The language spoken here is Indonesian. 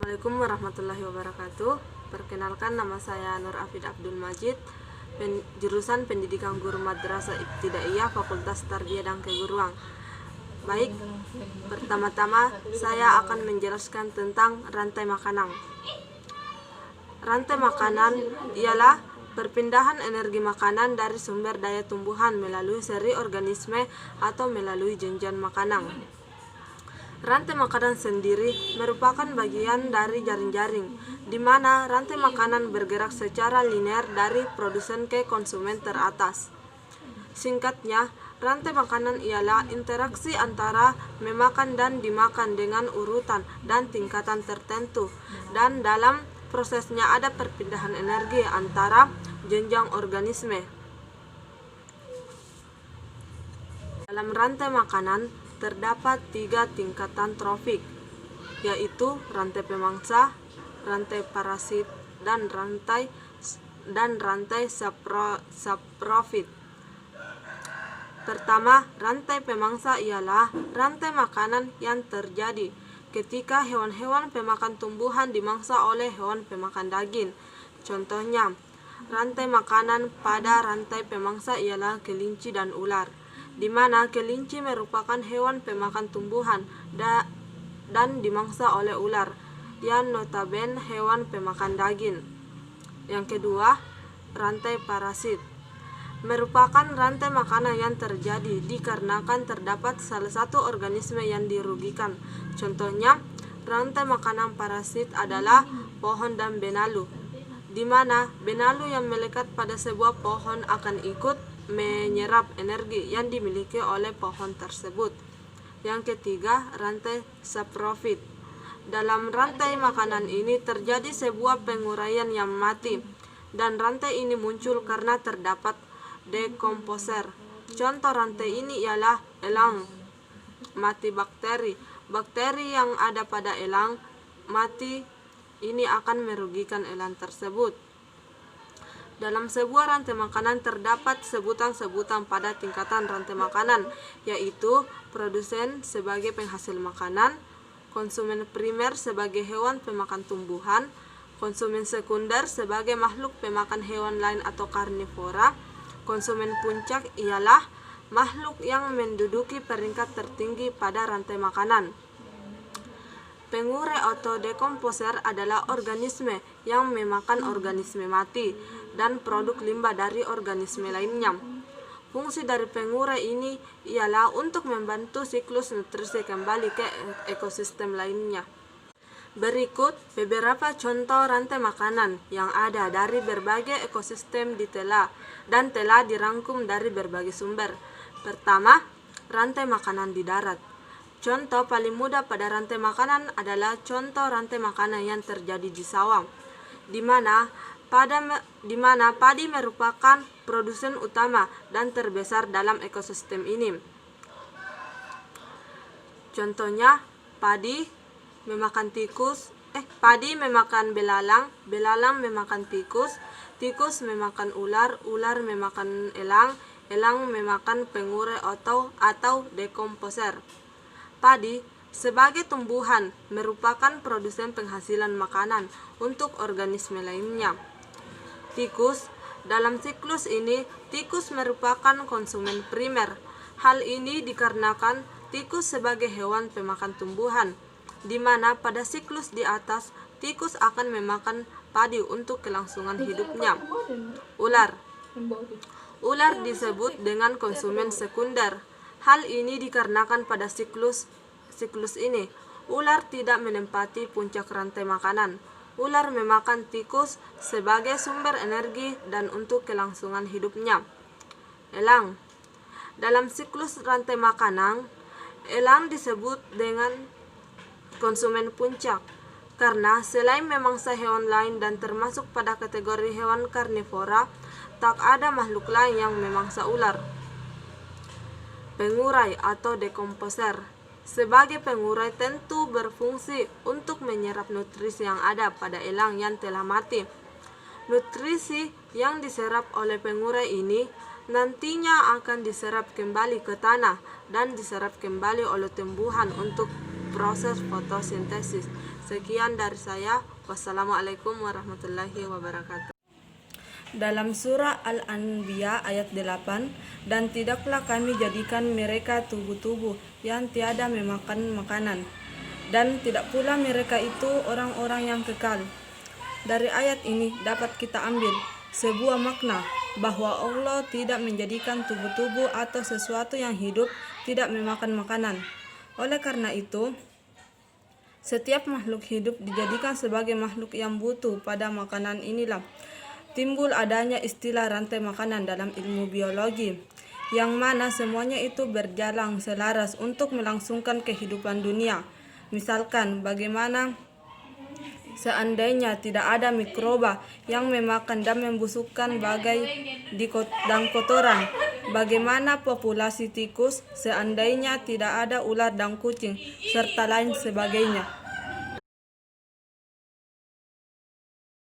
Assalamualaikum warahmatullahi wabarakatuh. Perkenalkan, nama saya Nur Afid Abdul Majid, jurusan Pendidikan Guru Madrasah Ibtidaiyah Fakultas Tarbiyah dan Keguruan. Baik, pertama-tama saya akan menjelaskan tentang rantai makanan. Rantai makanan ialah perpindahan energi makanan dari sumber daya tumbuhan melalui seri organisme atau melalui jenjang makanan. Rantai makanan sendiri merupakan bagian dari jaring-jaring, di mana rantai makanan bergerak secara linear dari produsen ke konsumen teratas. Singkatnya, rantai makanan ialah interaksi antara memakan dan dimakan dengan urutan dan tingkatan tertentu, dan dalam prosesnya ada perpindahan energi antara jenjang organisme. Dalam rantai makanan terdapat 3 tingkatan trofik, yaitu rantai pemangsa, rantai parasit, dan rantai saprofit. Pertama, rantai pemangsa ialah rantai makanan yang terjadi ketika hewan-hewan pemakan tumbuhan dimangsa oleh hewan pemakan daging. Contohnya, rantai makanan pada rantai pemangsa ialah kelinci dan ular, di mana kelinci merupakan hewan pemakan tumbuhan dan dimangsa oleh ular, yang notabene hewan pemakan daging. Yang kedua, rantai parasit merupakan rantai makanan yang terjadi dikarenakan terdapat salah satu organisme yang dirugikan. Contohnya, rantai makanan parasit adalah pohon dan benalu, di mana benalu yang melekat pada sebuah pohon akan ikut menyerap energi yang dimiliki oleh pohon tersebut. Yang ketiga, rantai saprofit. Dalam rantai makanan ini terjadi sebuah penguraian yang mati, dan rantai ini muncul karena terdapat dekomposer. Contoh rantai ini ialah elang mati bakteri. Bakteri yang ada pada elang mati ini akan merugikan elang tersebut. Dalam sebuah rantai makanan terdapat sebutan-sebutan pada tingkatan rantai makanan, yaitu produsen sebagai penghasil makanan, konsumen primer sebagai hewan pemakan tumbuhan, konsumen sekunder sebagai makhluk pemakan hewan lain atau karnivora. Konsumen puncak ialah makhluk yang menduduki peringkat tertinggi pada rantai makanan. Pengurai atau dekomposer adalah organisme yang memakan organisme mati dan produk limbah dari organisme lainnya. Fungsi dari pengurai ini ialah untuk membantu siklus nutrisi kembali ke ekosistem lainnya. Berikut beberapa contoh rantai makanan yang ada dari berbagai ekosistem dan telah dirangkum dari berbagai sumber. Pertama, rantai makanan di darat. Contoh paling mudah pada rantai makanan adalah contoh rantai makanan yang terjadi di sawah, di mana padi merupakan produsen utama dan terbesar dalam ekosistem ini. Contohnya, padi memakan belalang, belalang memakan tikus, tikus memakan ular, ular memakan elang, elang memakan pengurai atau dekomposer. Padi sebagai tumbuhan merupakan produsen penghasilan makanan untuk organisme lainnya. Tikus, dalam siklus ini tikus merupakan konsumen primer. Hal ini dikarenakan tikus sebagai hewan pemakan tumbuhan, di mana pada siklus di atas tikus akan memakan padi untuk kelangsungan hidupnya. Ular disebut dengan konsumen sekunder. Hal ini dikarenakan pada siklus ini ular tidak menempati puncak rantai makanan. Ular memakan tikus sebagai sumber energi dan untuk kelangsungan hidupnya. Elang, dalam siklus rantai makanan, elang disebut dengan konsumen puncak karena selain memangsa hewan lain dan termasuk pada kategori hewan karnivora, tak ada makhluk lain yang memangsa ular. Pengurai atau dekomposer. Sebagai pengurai tentu berfungsi untuk menyerap nutrisi yang ada pada elang yang telah mati. Nutrisi yang diserap oleh pengurai ini nantinya akan diserap kembali ke tanah dan diserap kembali oleh tumbuhan untuk proses fotosintesis, Sekian dari saya. Wassalamualaikum warahmatullahi wabarakatuh. Dalam surah Al-Anbiya ayat 8, dan tidaklah kami jadikan mereka tubuh-tubuh yang tiada memakan makanan, dan tidak pula mereka itu orang-orang yang kekal. Dari ayat ini dapat kita ambil sebuah makna bahwa Allah tidak menjadikan tubuh-tubuh atau sesuatu yang hidup tidak memakan makanan. Oleh karena itu, setiap makhluk hidup dijadikan sebagai makhluk yang butuh pada makanan. Inilah timbul adanya istilah rantai makanan dalam ilmu biologi, yang mana semuanya itu berjalan selaras untuk melangsungkan kehidupan dunia. Misalkan bagaimana seandainya tidak ada mikroba yang memakan dan membusukkan bagai dan kotoran, bagaimana populasi tikus seandainya tidak ada ular dan kucing serta lain sebagainya.